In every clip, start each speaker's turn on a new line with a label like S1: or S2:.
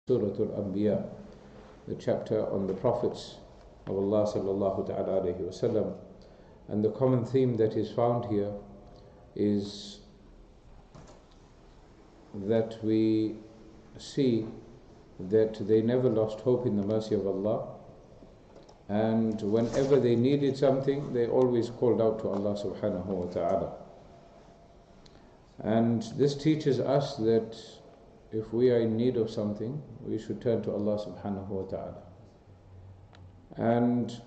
S1: Surah Al-Anbiya, the chapter on the prophets of Allah sallallahu ta'ala alayhi wasallam. And the common theme that is found here is that we see that they never lost hope in the mercy of Allah, and whenever they needed something they always called out to Allah subhanahu wa ta'ala. And this teaches us that if we are in need of something, we should turn to Allah subhanahu wa ta'ala and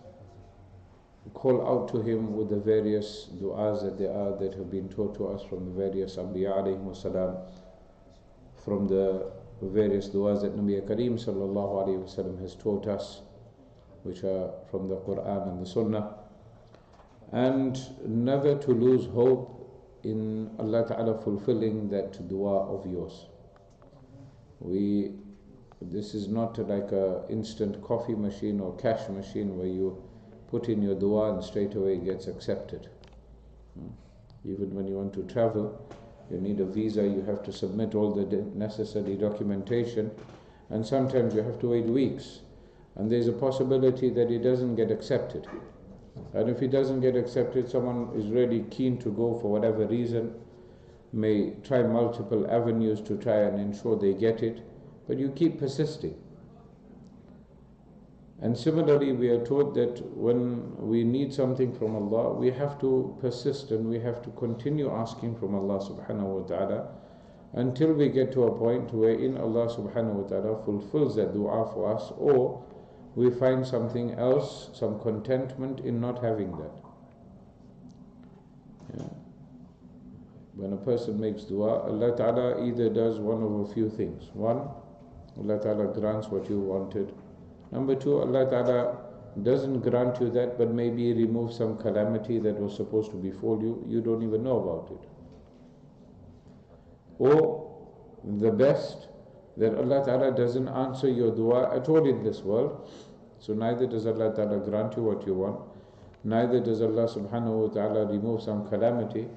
S1: call out to Him with the various du'as that have been taught to us from the various Anbiya alayhi salam, from the various du'as that Nabi Kareem sallallahu alayhi wasallam has taught us, which are from the Quran and the Sunnah, and never to lose hope in Allah ta'ala fulfilling that dua of yours. This is not like a instant coffee machine or cash machine where you put in your dua and straight away it gets accepted. Even when you want to travel, you need a visa, you have to submit all the necessary documentation, and sometimes you have to wait weeks, and there's a possibility that it doesn't get accepted. And if it doesn't get accepted, someone is really keen to go for whatever reason, may try multiple avenues to try and ensure they get it, but you keep persisting. And similarly, we are taught that when we need something from Allah, we have to persist and we have to continue asking from Allah subhanahu wa ta'ala until we get to a point wherein Allah subhanahu wa ta'ala fulfills that dua for us, or we find something else, some contentment in not having that. When a person makes dua, Allah ta'ala either does one of a few things. One, Allah ta'ala grants what you wanted. Number two, Allah ta'ala doesn't grant you that, but maybe remove some calamity that was supposed to befall you, you don't even know about it. Or the best, that Allah ta'ala doesn't answer your dua at all in this world. So neither does Allah ta'ala grant you what you want, neither does Allah subhanahu wa ta'ala remove some calamity.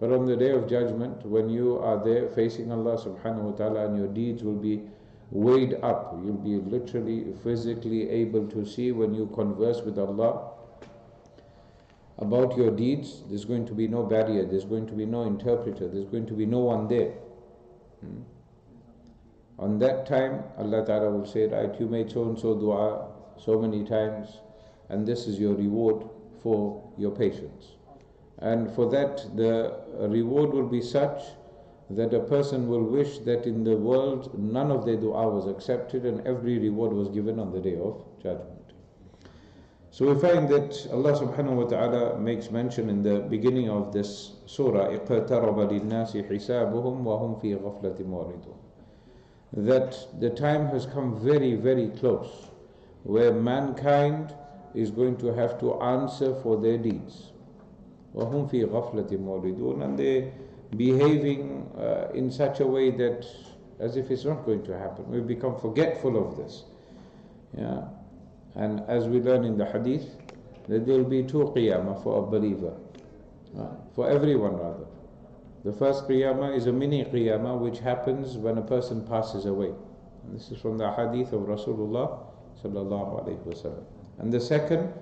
S1: But on the day of judgment, when you are there facing Allah subhanahu wa ta'ala and your deeds will be weighed up, you'll be literally physically able to see when you converse with Allah about your deeds. There's going to be no barrier, there's going to be no interpreter, there's going to be no one there. On that time, Allah ta'ala will say, right, you made so and so dua so many times, and this is your reward for your patience. And for that, the reward will be such that a person will wish that in the world none of their dua was accepted and every reward was given on the day of judgment. So we find that Allah subhanahu wa ta'ala makes mention in the beginning of this surah, اقترب للناس حسابهم وهم في غفلة معرضون, that the time has come very, very close where mankind is going to have to answer for their deeds. وَهُمْ فِي غَفْلَةٍ مُعْرِضُونَ, and they're behaving in such a way that as if it's not going to happen. We've become forgetful of this. And as we learn in the hadith, that there will be two qiyamah for a believer, for everyone rather. The first qiyamah is a mini qiyamah which happens when a person passes away. And this is from the hadith of Rasulullah sallallahu alayhi wasallam. And the second,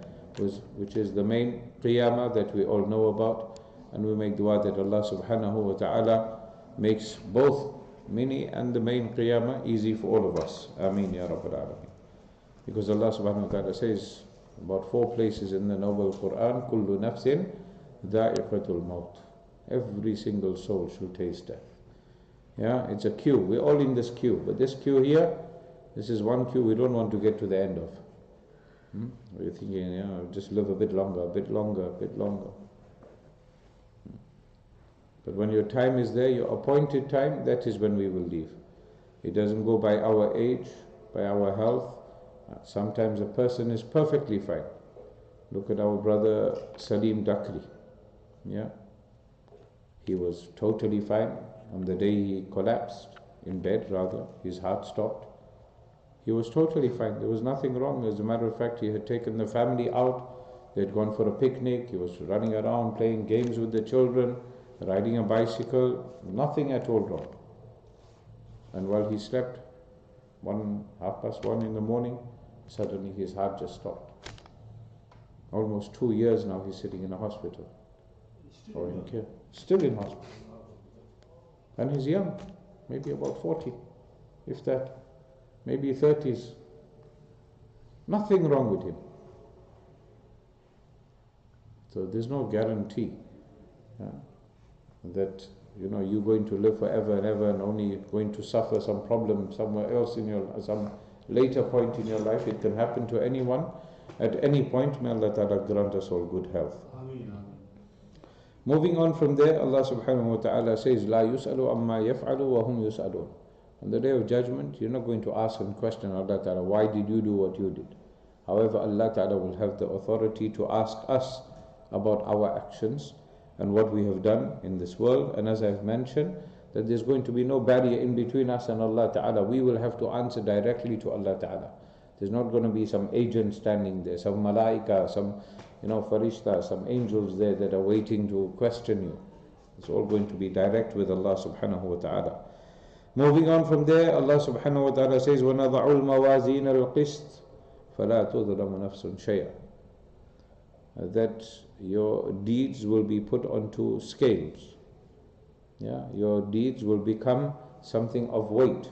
S1: which is the main qiyamah that we all know about, and we make dua that Allah subhanahu wa ta'ala makes both mini and the main qiyamah easy for all of us. Ameen ya Rabbal Alameen. Because Allah subhanahu wa ta'ala says about 4 places in the noble Quran, kullu nafsin dha'iqatul maut, every single soul shall taste death. It's a queue, we're all in this queue, but this queue here, this is one queue we don't want to get to the end of. We're thinking, just live a bit longer, a bit longer, a bit longer. But when your time is there, your appointed time, that is when we will leave. It doesn't go by our age, by our health. Sometimes a person is perfectly fine. Look at our brother Salim Dakri. He was totally fine. On the day he collapsed, in bed rather, his heart stopped. He was totally fine. There was nothing wrong. As a matter of fact, he had taken the family out. They had gone for a picnic. He was running around, playing games with the children, riding a bicycle. Nothing at all wrong. And while he slept, 1:30 in the morning, suddenly his heart just stopped. Almost 2 years now he's sitting in a hospital or in care. Still in hospital. And he's young, maybe about 40, if that, maybe 30s. Nothing wrong with him. So there's no guarantee that you're going to live forever and ever and only going to suffer some problem somewhere else in some later point in your life. It can happen to anyone at any point. May Allah Ta'ala grant us all good health.
S2: Ameen.
S1: Moving on from there, Allah Subhanahu wa Ta'ala says, La yus'alu amma yaf'alu wa hum yus'alun. On the day of judgment, you're not going to ask and question Allah Ta'ala, why did you do what you did? However, Allah Ta'ala will have the authority to ask us about our actions and what we have done in this world. And as I've mentioned, that there's going to be no barrier in between us and Allah Ta'ala. We will have to answer directly to Allah Ta'ala. There's not going to be some agent standing there, some malaika, some farishta, some angels there that are waiting to question you. It's all going to be direct with Allah Subhanahu wa Ta'ala. Moving on from there, Allah Subhanahu wa Ta'ala says, وَنَضَعُ الْمَوَازِينَ الْقِسْطِ فَلَا تُظْلَمُ نَفْسٌ شَيْئًا. That your deeds will be put onto scales. Your deeds will become something of weight.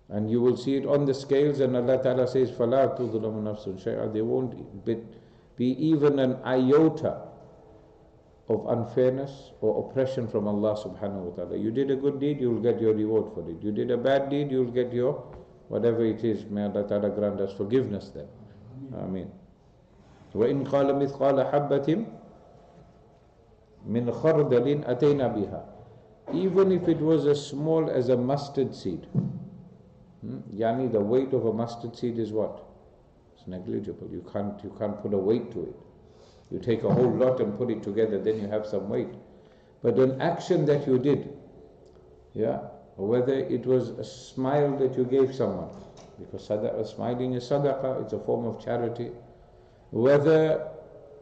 S1: And you will see it on the scales, and Allah Ta'ala says, فَلَا تُظْلَمُ نَفْسٌ شَيْئًا. There won't be even an iota of unfairness or oppression from Allah Subhanahu wa Ta'ala. You did a good deed, you will get your reward for it. You did a bad deed, you will get your whatever it is. May Allah Ta'ala grant us forgiveness then. Ameen. وَإِنْ قَالَ مِثْقَالَ حَبَّةٍ مِنْ خَرْدَلٍ أَتَيْنَا بِهَا. Even if it was as small as a mustard seed. Yani the weight of a mustard seed is what? It's negligible. You can't put a weight to it. You take a whole lot and put it together, then you have some weight. But an action that you did, whether it was a smile that you gave someone, because smiling is sadaqah, it's a form of charity. Whether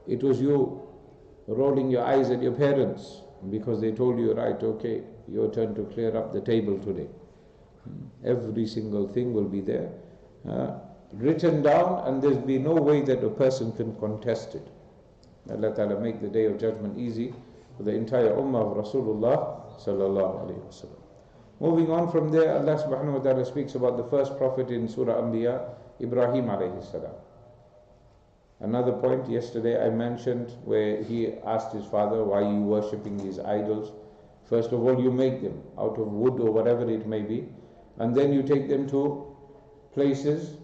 S1: it was you rolling your eyes at your parents because they told you, right, okay, your turn to clear up the table today. Every single thing will be there, written down, and there'll be no way that a person can contest it. Allah Ta'ala make the day of judgment easy for the entire ummah of Rasulullah Sallallahu Alaihi Wasallam. Moving on from there, Allah Subhanahu wa Ta'ala speaks about the first prophet in Surah Anbiya, Ibrahim Alayhi Salam. Another point yesterday I mentioned where he asked his father, why are you worshipping these idols? First of all, you make them out of wood or whatever it may be, and then you take them to places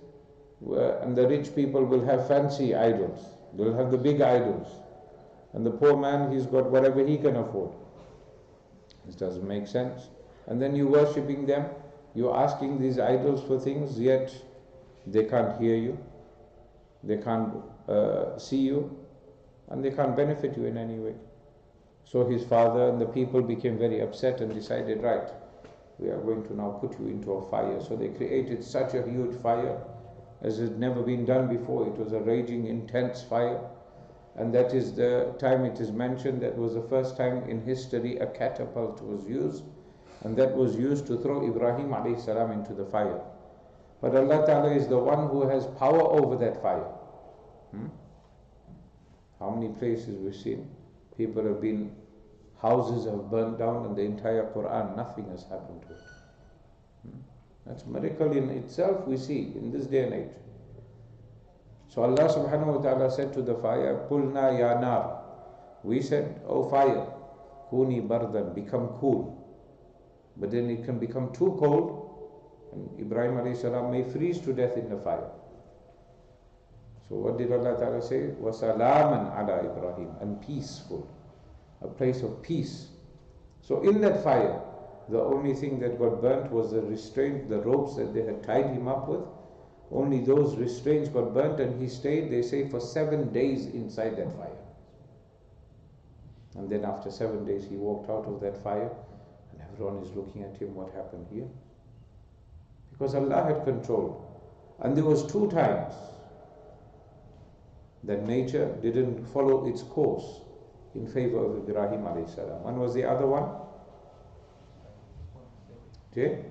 S1: where, and the rich people will have fancy idols. They'll have the big idols. And the poor man, he's got whatever he can afford. This doesn't make sense. And then you're worshipping them, you're asking these idols for things, yet they can't hear you, they can't see you, and they can't benefit you in any way. So his father and the people became very upset and decided, right, we are going to now put you into a fire. So they created such a huge fire as had never been done before. It was a raging, intense fire. And that is the time it is mentioned that was the first time in history a catapult was used, and that was used to throw Ibrahim alayhi salam into the fire. But Allah Ta'ala is the one who has power over that fire. How many places we've seen people have been, houses have burned down and the entire Quran, nothing has happened to it. That's a miracle in itself we see in this day and age. So Allah Subhanahu wa Ta'ala said to the fire, Qulna ya nar. We said, oh fire, kuni bardan, become cool. But then it can become too cold, and Ibrahim alayhi salam may freeze to death in the fire. So what did Allah Ta'ala say? وَسَلَامًا عَلَى Ibrahim, and peaceful, a place of peace. So in that fire, the only thing that got burnt was the restraint, the ropes that they had tied him up with. Only those restraints got burnt, and he stayed, they say, for 7 days inside that fire. And then after 7 days he walked out of that fire, and everyone is looking at him, what happened here? Because Allah had control. And there was 2 times that nature didn't follow its course in favor of Ibrahim alayhi salam. One was the other one? Okay?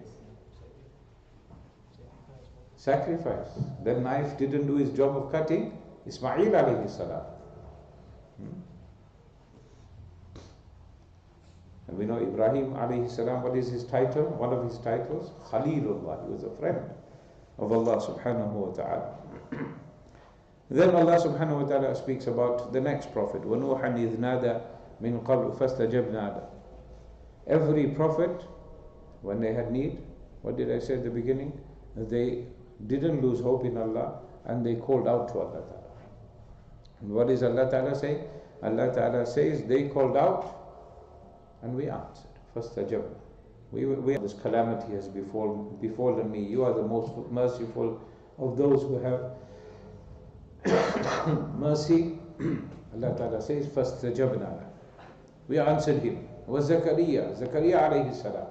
S1: Sacrifice. The knife didn't do his job of cutting. Ismail alayhi salam. And we know Ibrahim alayhi salam, what is his title? One of his titles? Khalilullah. He was a friend of Allah subhanahu wa ta'ala. Then Allah subhanahu wa ta'ala speaks about the next prophet. وَنُوحًا إِذْ نَادَى مِنْ قَبْلُ فَاسْتَجَبْنَا لَهُ. Every prophet, when they had need, what did I say at the beginning? They didn't lose hope in Allah and they called out to Allah Ta'ala. And what is Allah Ta'ala saying? Allah Ta'ala says they called out and we answered. فَاسْتَجَبْنَا. This calamity has befallen me. You are the most merciful of those who have mercy. Allah Ta'ala says, فَاسْتَجَبْنَا. We answered him. Was Zakaria alayhi salam.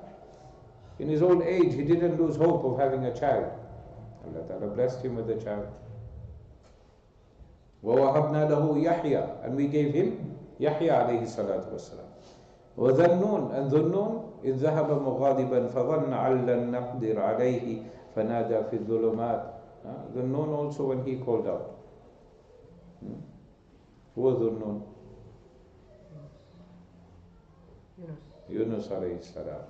S1: In his old age, he didn't lose hope of having a child. Allah Ta'ala blessed him with a child. وَوَهَبْنَا لَهُ يَحْيَا. And we gave him Yahya alayhi salatu wasalam. وَذَنُّونَ. And Dhunnun, إِذْ ذَهَبَ مُغَاضِبًا فَظَنَّ أَن لَّن نَّقْدِرَ عَلَيْهِ فَنَادَى فِي الظُّلُمَاتِ. Dhunnun also when he called out. Who was Dhunnun? Yunus alayhi salam.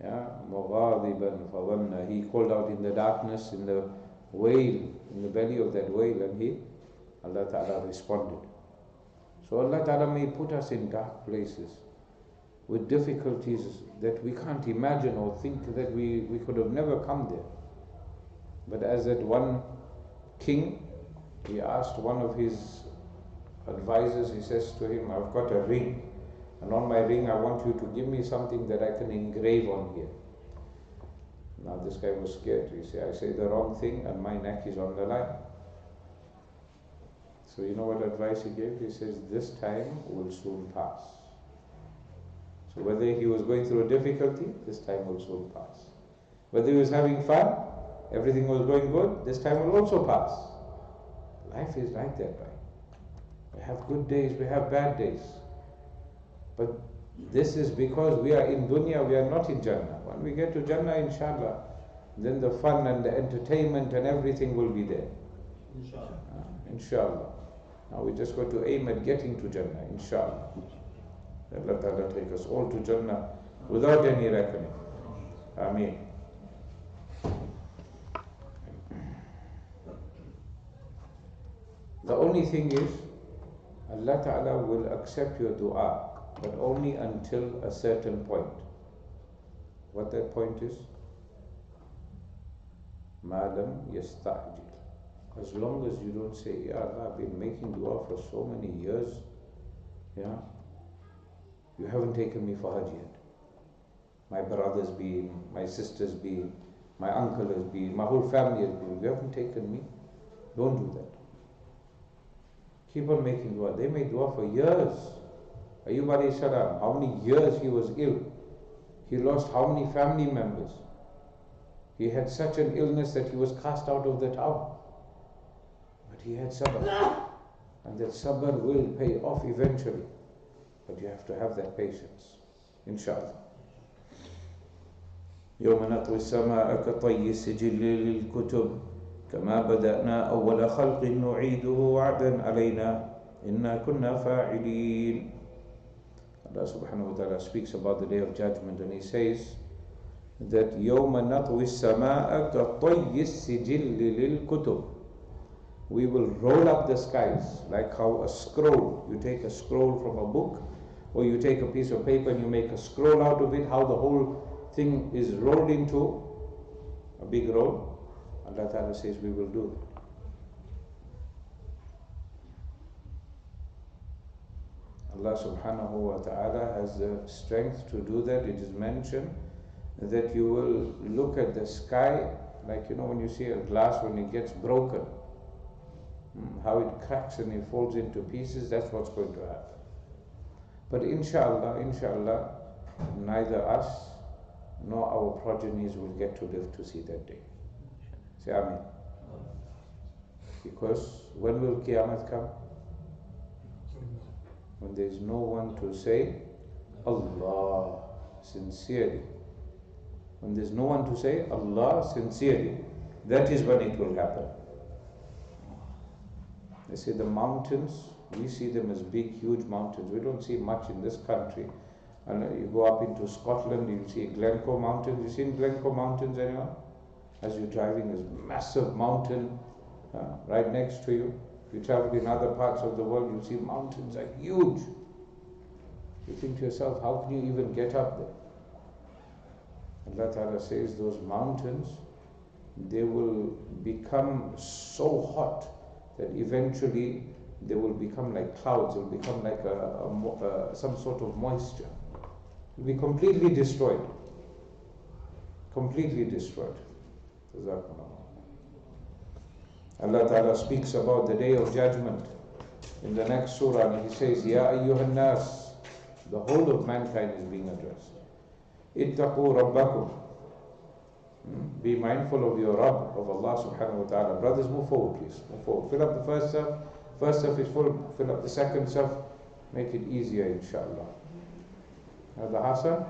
S1: Yeah, مُغَاضِبًا فَظَنَّ. He called out in the darkness, in the whale, in the belly of that whale, and Allah Ta'ala responded. So Allah Ta'ala may put us in dark places with difficulties that we can't imagine or think that we could have never come there. But as that one king, he asked one of his advisors, he says to him, I've got a ring, and on my ring I want you to give me something that I can engrave on here. Now this guy was scared. He said, I say the wrong thing and my neck is on the line. So you know what advice he gave? He says, this time will soon pass. So whether he was going through a difficulty, this time will soon pass. Whether he was having fun, everything was going good, this time will also pass. Life is like that, right? We have good days, we have bad days. But this is because we are in dunya, we are not in Jannah. When we get to Jannah, inshallah, then the fun and the entertainment and everything will be there. Inshallah. Inshallah. Now we just got to aim at getting to Jannah, inshallah. Allah Ta'ala take us all to Jannah without any reckoning. Ameen. The only thing is, Allah Ta'ala will accept your dua, but only until a certain point. What that point is? مَا لَمْ يَسْتَعْجِلْ. As long as you don't say, Ya Allah, I've been making dua for so many years, yeah, you haven't taken me for Hajj yet. My brother's been, my sister's been, my uncle has been, my whole family has been. You haven't taken me. Don't do that. Keep on making dua. They made dua for years. Ayyub alayhi salam, how many years he was ill. He lost how many family members. He had such an illness that he was cast out of the town. But he had sabr. And that sabr will pay off eventually. But you have to have that patience. Inshallah. يوم نطوي السماء كطي السجل للكتب كما بدأنا أول خلق نعيده وعدا علينا إنا كنا فاعلين. Allah subhanahu wa ta'ala speaks about the day of judgment and he says that يوم نطوي السماء كطي السجل للكتب. We will roll up the skies like how a scroll, you take a scroll from a book or you take a piece of paper and you make a scroll out of it, how the whole thing is rolled into a big roll. Allah Ta'ala says we will do that. Allah subhanahu wa ta'ala has the strength to do that. It is mentioned that you will look at the sky like, you know, when you see a glass when it gets broken, how it cracks and it falls into pieces. That's what's going to happen. But inshallah, neither us nor our progenies will get to live to see that day. Say Ameen. Because when will Qiyamah come? When there is no one to say Allah sincerely. When there is no one to say Allah sincerely. That is when it will happen. They say the mountains, we see them as big, huge mountains. We don't see much in this country. And you go up into Scotland, you see Glencoe Mountains. You seen Glencoe Mountains, anyone? As you're driving, this massive mountain right next to you. If you travel in other parts of the world, you see mountains are huge. You think to yourself, how can you even get up there? Allah Ta'ala says those mountains, they will become so hot that eventually they will become like clouds. It will become like some sort of moisture. It will be completely destroyed. Completely destroyed. Allah Ta'ala speaks about the day of judgment in the next surah, and He says, Ya ayyuhan nas, the whole of mankind is being addressed. Ittaqu rabbakum. Be mindful of your Rabb, of Allah subhanahu wa ta'ala. Brothers, move forward please. Move forward. Fill up the first saf. First saf is full. Fill up the second saf. Make it easier, inshallah. هذا حسن.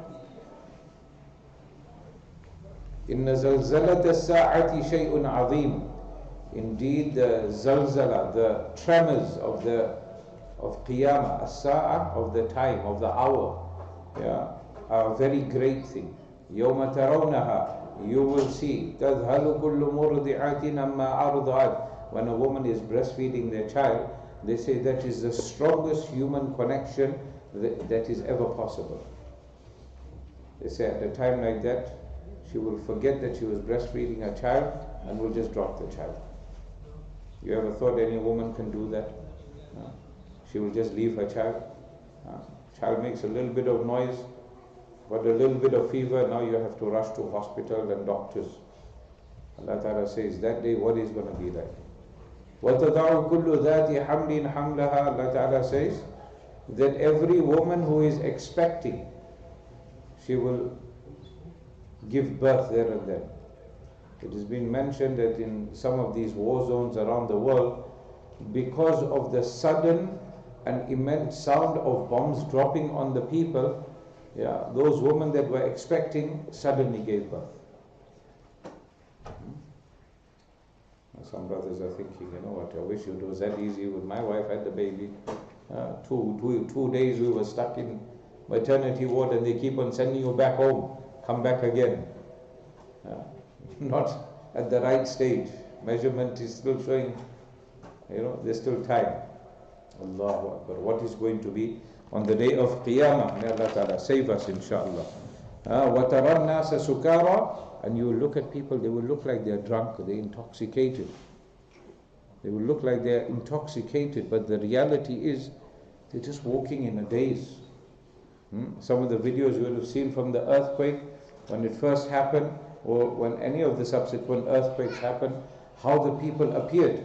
S1: إن زلزلة الساعة شيء عظيم. Indeed, the zalzala, the tremors of Qiyamah, as-sa'a, of the time, of the hour, are a very great thing. يوم ترونها, you will see, تذهل كل مرضعة أما أرضعت. When a woman is breastfeeding their child, they say that is the strongest human connection that is ever possible. They say at a time like that, she will forget that she was breastfeeding her child and will just drop the child. You ever thought any woman can do that? No. She will just leave her child. Child makes a little bit of noise, but a little bit of fever, now you have to rush to hospital and doctors. Allah Ta'ala says that day what is going to be like. وَتَضَعُ كُلُّ ذَاتِ حَمْلٍ حَمْلَهَا. Allah Ta'ala says that every woman who is expecting, she will give birth there and then. It has been mentioned that in some of these war zones around the world, because of the sudden and immense sound of bombs dropping on the people, those women that were expecting suddenly gave birth. Some brothers are thinking, you know what, I wish it was that easy. When my wife had the baby, 2 days we were stuck in maternity ward and they keep on sending you back home, come back again. Not at the right stage. Measurement is still showing, there's still time. Allahu Akbar. What is going to be on the day of Qiyamah? May Allah Ta'ala save us, inshaAllah. وَتَرَى النَّاسَ سُكَارَى. And you will look at people, they will look like they're drunk, they're intoxicated. They will look like they're intoxicated, but the reality is they're just walking in a daze. Some of the videos you will have seen from the earthquake, when it first happened, or when any of the subsequent earthquakes happened, how the people appeared.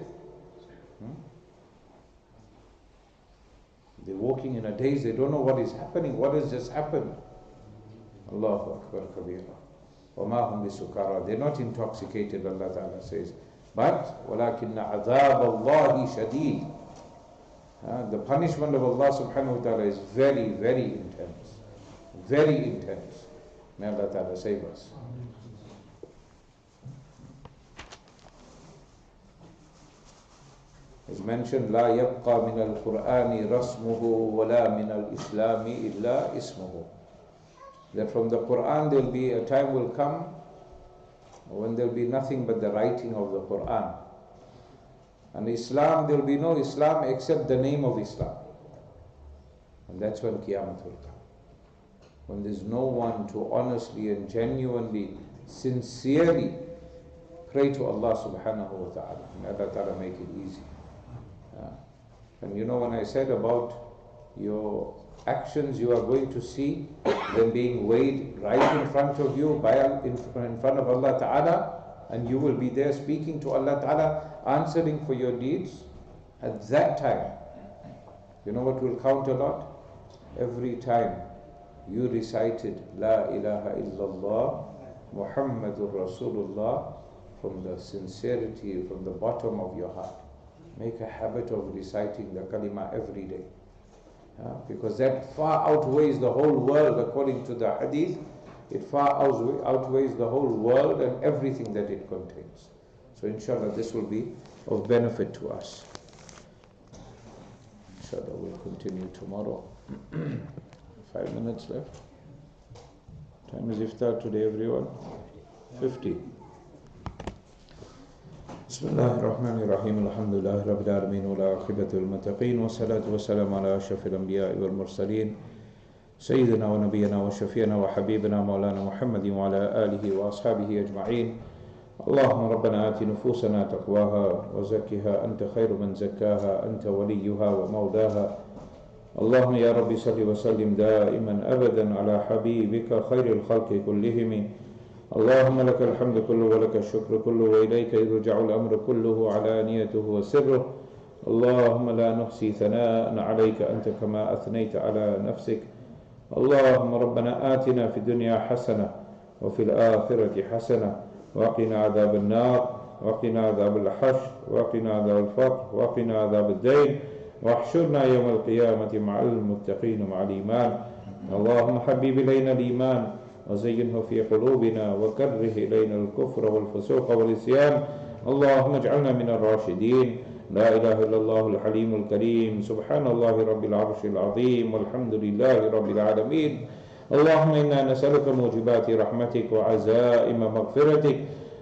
S1: They're walking in a daze, they don't know what is happening, what has just happened. Allahu Akbar kabira. وَمَا هُمْ بِسُكَارَى. They're not intoxicated, Allah Ta'ala says. But وَلَكِنَّ عَذَابَ اللَّهِ شَدِيدٌ. The punishment of Allah subhanahu wa ta'ala is very, very intense. Very intense. May Allah Ta'ala save us. As mentioned, لا يبقى من القرآن رسمه ولا من الإسلام إلا اسمه. That from the Quran there will be a time will come when there will be nothing but the writing of the Quran. And Islam, there will be no Islam except the name of Islam. And that's when Qiyamah will come. When there's no one to honestly and genuinely, sincerely pray to Allah subhanahu wa ta'ala. May Allah Ta'ala make it easy. And when I said about your actions, you are going to see them being weighed right in front of you, in front of Allah Ta'ala, and you will be there speaking to Allah Ta'ala, answering for your deeds. At that time, you know what will count a lot? Every time you recited La ilaha illallah Muhammadur Rasulullah from the sincerity, from the bottom of your heart. Make a habit of reciting the kalima every day. Because that far outweighs the whole world, according to the hadith. It far outweighs the whole world and everything that it contains. So inshallah this will be of benefit to us. Inshallah we'll continue tomorrow. 5 minutes left. Time is iftar today, everyone. 50. بسم الله الرحمن الرحيم الحمد لله رب العالمين والعاقبة للمتقين والصلاة والسلام على أشرف الأنبياء والمرسلين سيدنا ونبينا وشفينا وحبيبنا مولانا محمد وعلى آله وأصحابه أجمعين. اللهم ربنا آت نفوسنا تقواها وزكها أنت خير من زكاها أنت وليها ومولاها. اللهم يا رب صل وسلم دائما أبدا على حبيبك خير الخلق كلهم. اللهم لك الحمد كله ولك الشكر كله وإليك يرجع الأمر كله علانيته وسره. اللهم لا نحصي ثناء عليك أنت كما أثنيت على نفسك. اللهم ربنا آتنا في الدنيا حسنة وفي الآخرة حسنة وقنا عذاب النار وقنا عذاب الحشر وقنا عذاب الفقر وقنا عذاب الدين واحشرنا يوم القيامة مع المتقين مع الإيمان. اللهم حبب إلينا الإيمان وزينه في قلوبنا وكره إلينا الكفر والفسوق والعصيان. اللهم اجعلنا من الراشدين. لا إله إلا الله الحليم الكريم. سبحان الله رب العرش العظيم والحمد لله رب العالمين. اللهم إنا نسألك موجبات رحمتك وعزائم مغفرتك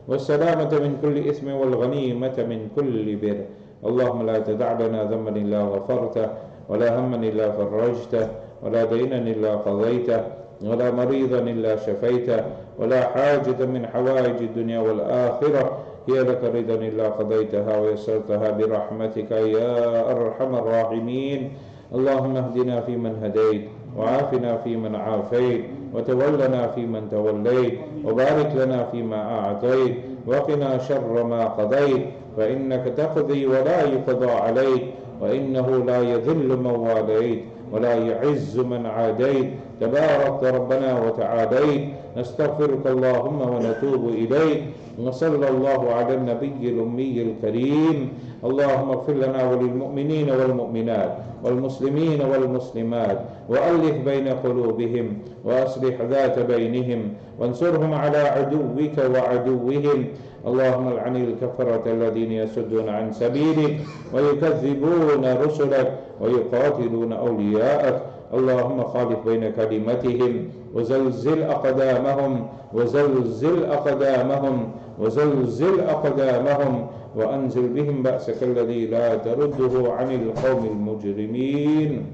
S1: والسلامة من كل إثم والغنيمة من كل بر. اللهم لا تدع لنا ذنبا إلا غفرته ولا هما إلا فرجته ولا دينا إلا قضيته ولا مريضا إلا شفيته ولا حاجة من حوائج الدنيا والآخرة هي لك رضا إلا قضيتها ويسرتها برحمتك يا أرحم الراحمين. اللهم اهدنا فيمن هديت وعافنا فيمن عافيت وتولنا فيمن توليت وبارك لنا فيما أعطيت وقنا شر ما قضيت فإنك تقضي ولا يقضى عليك وإنه لا يذل من واليت ولا يعز من عاديت تبارك ربنا وتعاليت. نستغفرك اللهم ونتوب إليك وصلى الله على النبي الأمي الكريم. اللهم اغفر لنا وللمؤمنين والمؤمنات والمسلمين والمسلمات وألف بين قلوبهم وأصلح ذات بينهم وانصرهم على عدوك وعدوهم. اللهم العن الكفرة الذين يصدون عن سبيلك ويكذبون رسلك ويقاتلون أولياءك. اللهم خالف بين كلمتهم وزلزل أقدامهم وزلزل أقدامهم وزلزل أقدامهم وأنزل بهم بأسك الذي لا ترده عن القوم المجرمين.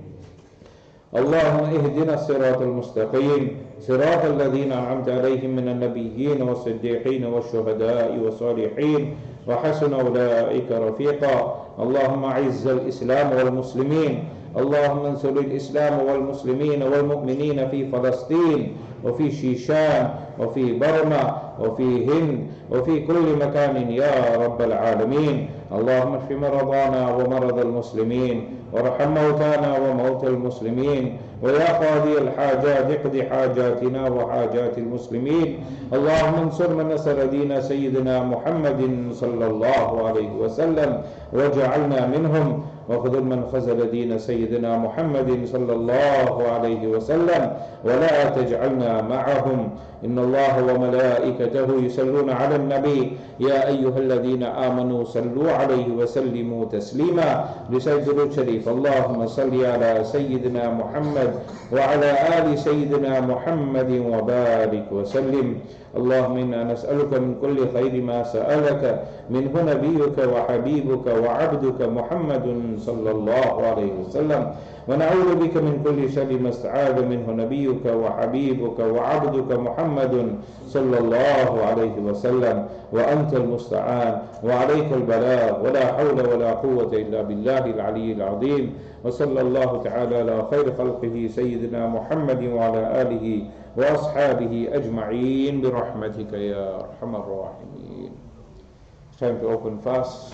S1: اللهم اهدنا الصراط المستقيم صراط الذين أنعمت عليهم من النبيين والصديقين والشهداء والصالحين وحسن أولئك رفيقا. اللهم أعز الإسلام والمسلمين. اللهم انصر الإسلام والمسلمين والمؤمنين في فلسطين وفي شيشان وفي برما وفي هند وفي كل مكان يا رب العالمين. اللهم اشف مرضانا ومرضى المسلمين وارحم موتانا وموتى المسلمين ويا قاضي الحاجات اقض حاجاتنا وحاجات المسلمين. اللهم انصر من نصر دين سيدنا محمد صلى الله عليه وسلم واجعلنا منهم وخذل من خذل دين سيدنا محمد صلى الله عليه وسلم ولا تجعلنا معهم. إن الله وملائكته يصلون على النبي يا أيها الذين آمنوا صلوا عليه وسلموا تسليما. بسجد الشريف اللهم صل على سيدنا محمد وعلى آل سيدنا محمد وبارك وسلم. اللهم إنا نسألك من كل خير ما سألك منه نبيك وحبيبك وعبدك محمد صلى الله عليه وسلم ونعوذ بك من كل شر ما استعاذ منه نبيك وحبيبك وعبدك محمد صلى الله عليه وسلم. وأنت المستعان وعليك البلاغ ولا حول ولا قوة إلا بالله العلي العظيم. وصلى الله تعالى على خير خلقه سيدنا محمد وعلى آله وأصحابه أجمعين برحمتك يا أرحم الراحمين. Time to open fast.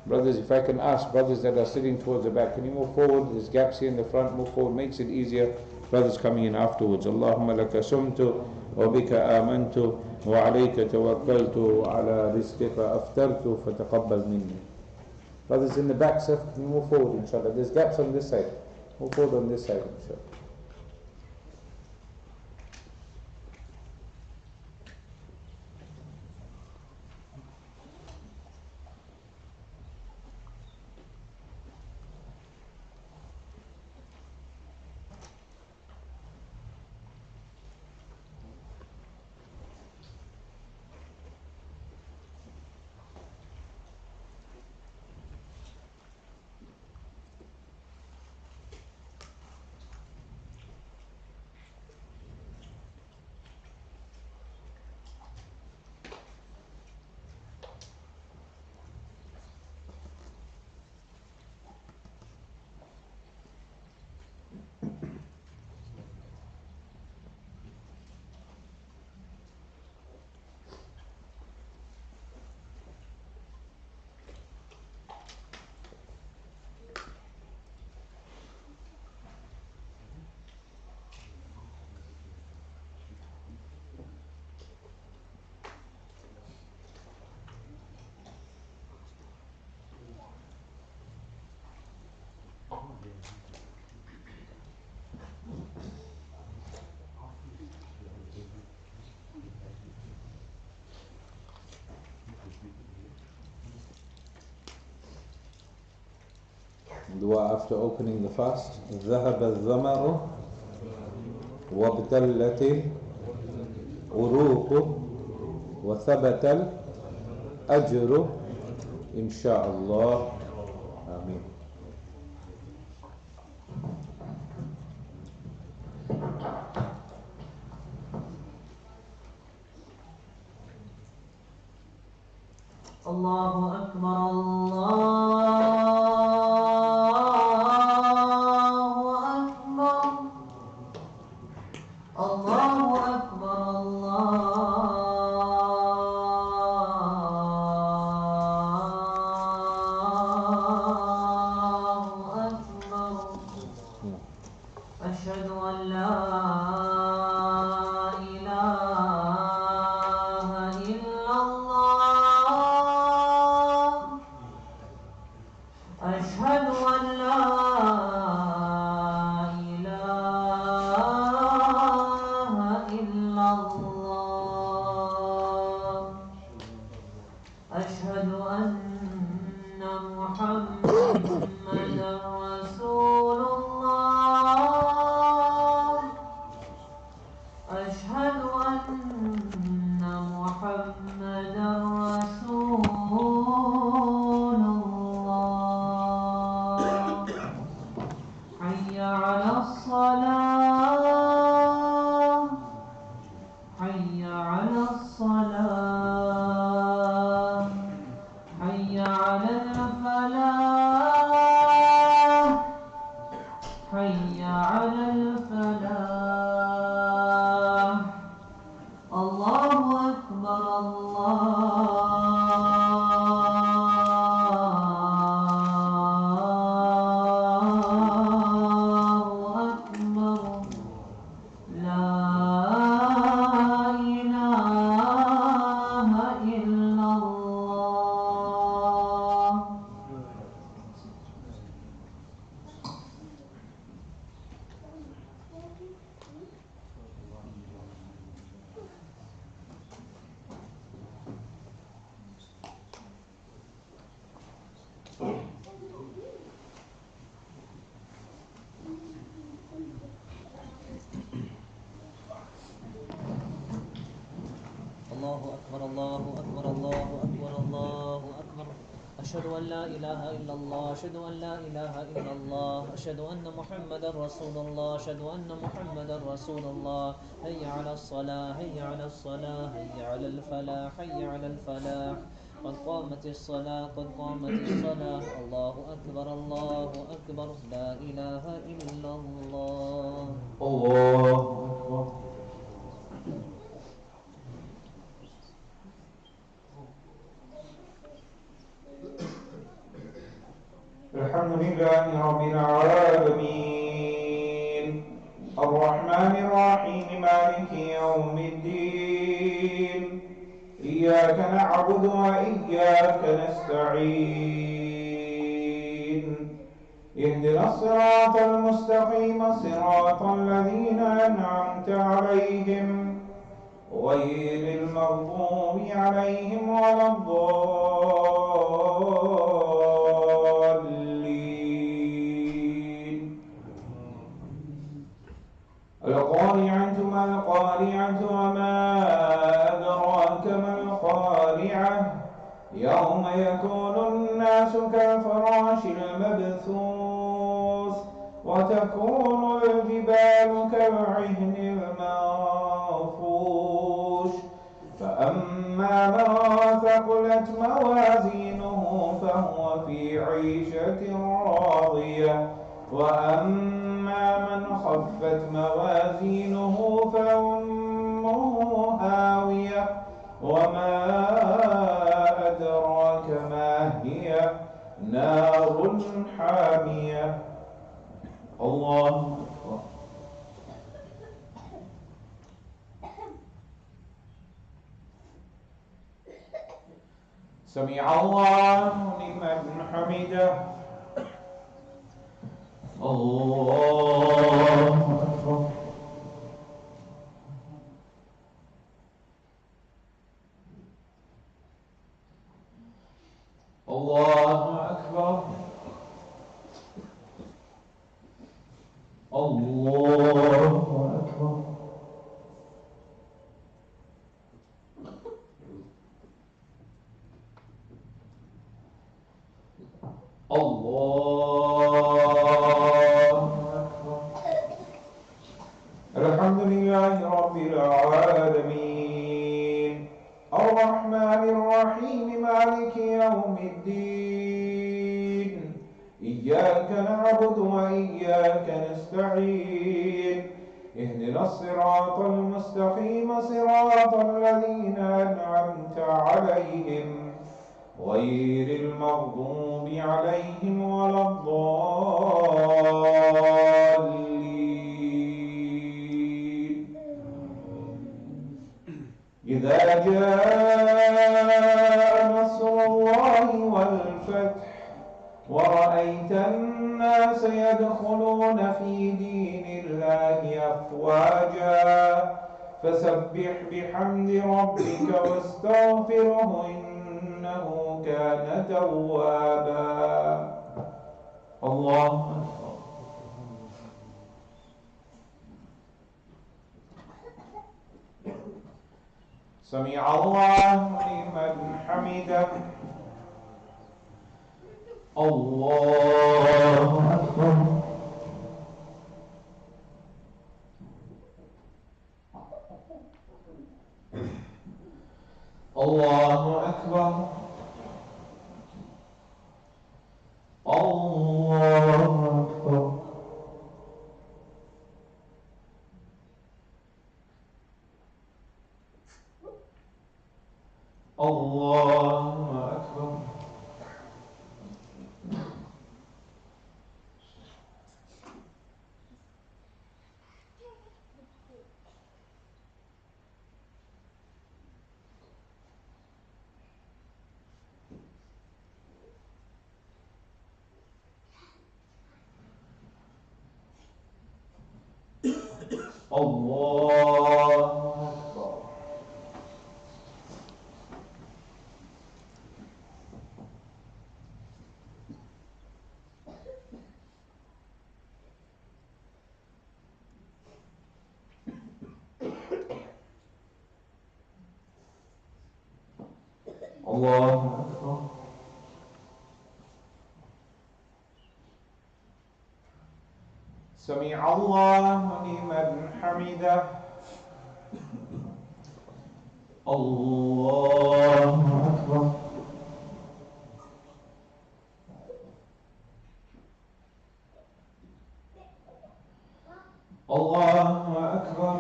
S1: Brothers, if I can ask brothers that are sitting towards the back, can you move forward? There's gaps here in the front, move forward, makes it easier. Brothers coming in afterwards. Allahumma laka sumtu wa bika amantu wa alayka tawakkaltu wa ala rizqika aftartu fataqabbal minni. Brothers in the back, sir, can you move forward inshallah? There's gaps on this side. Move forward on this side inshallah. Dua after opening the fast. ذهب الظمأ وابتلت العروق وثبت الأجر إن شاء الله. آمين.
S2: الله أكبر الله أكبر الله أكبر الله أكبر. أشهد أن لا إله إلا الله. أشهد أن لا إله إلا الله. أشهد أن محمدا رسول الله. أشهد أن محمدا رسول الله. حي على الصلاة. حي على الصلاة. حي على الفلاح. حي على الفلاح. الله أكبر الله أكبر. لا إله إلا الله. الله أكبر الله أكبر الله أكبر الله أكبر. أشهد أن لا إله إلا الله. أشهد أن لا إله إلا الله. أشهد أن محمدا رسول الله. أشهد أن محمدا رسول الله. هيا على الصلاة. هيا على الصلاة. هيا على الفلاح. هيا على الفلاح. قد قامت الصلاة. قد قامت الصلاة. الله أكبر الله أكبر. لا إله إلا الله.
S1: الله أكبر. الحمد لله رب العالمين الرحمن الرحيم مالك يوم الدين إياك نعبد وإياك نستعين اهدنا الصراط المستقيم صراط الذين أنعمت عليهم غير المغضوب عليهم ولا الضالين. القارعة ما القارعة وما أدراك ما القارعة يوم يكون الناس كالفراش المبثوث وتكون الجبال كالعهن المنفوش فأما من ثقلت موازينه فهو في عيشة راضية وأما من خفت موازينه فأمه هاوية وما أدراك ما هي نار حامية. الله أكبر. سمع الله لمن حمده. الله أكبر. الله أكبر. الله أكبر. الحمد لله رب العالمين الرحمن الرحيم مالك يوم الدين إياك نعبد وإياك نستعين اهدنا الصراط المستقيم صراط الذين أنعمت عليهم غير المغضوب عليهم ولا الضالين. إذا جاء نصر الله والفتح ورأيت الناس يدخلون في دين الله أفواجا فسبح بحمد ربك واستغفره إنه كان توابا. الله أكبر. سمع الله لمن حمده. الله أكبر. الله أكبر. الله أكبر. الله أكبر. الله أكبر. الله أكبر. سمع الله لمن حمده. الله أكبر. الله أكبر.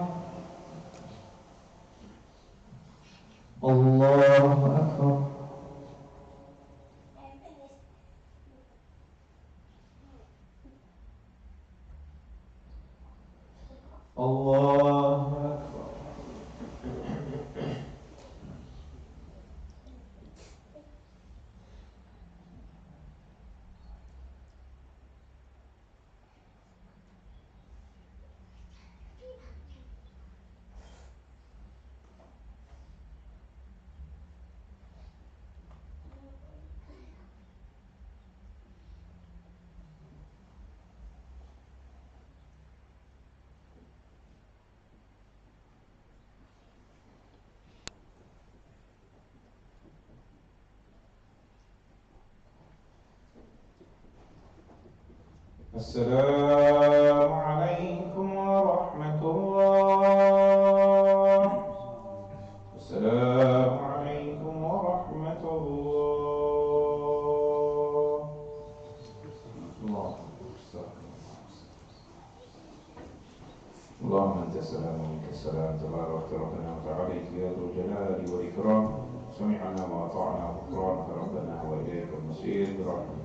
S1: الله أكبر. الله أكبر. السلام عليكم ورحمة الله. السلام عليكم ورحمة الله. اللهم أنت السلام ومنك السلام تبارك ربنا وتعالى يا ذو الجلال والإكرام. سمعنا وأطعنا غفرانك ربنا وإليك المصير برحمتك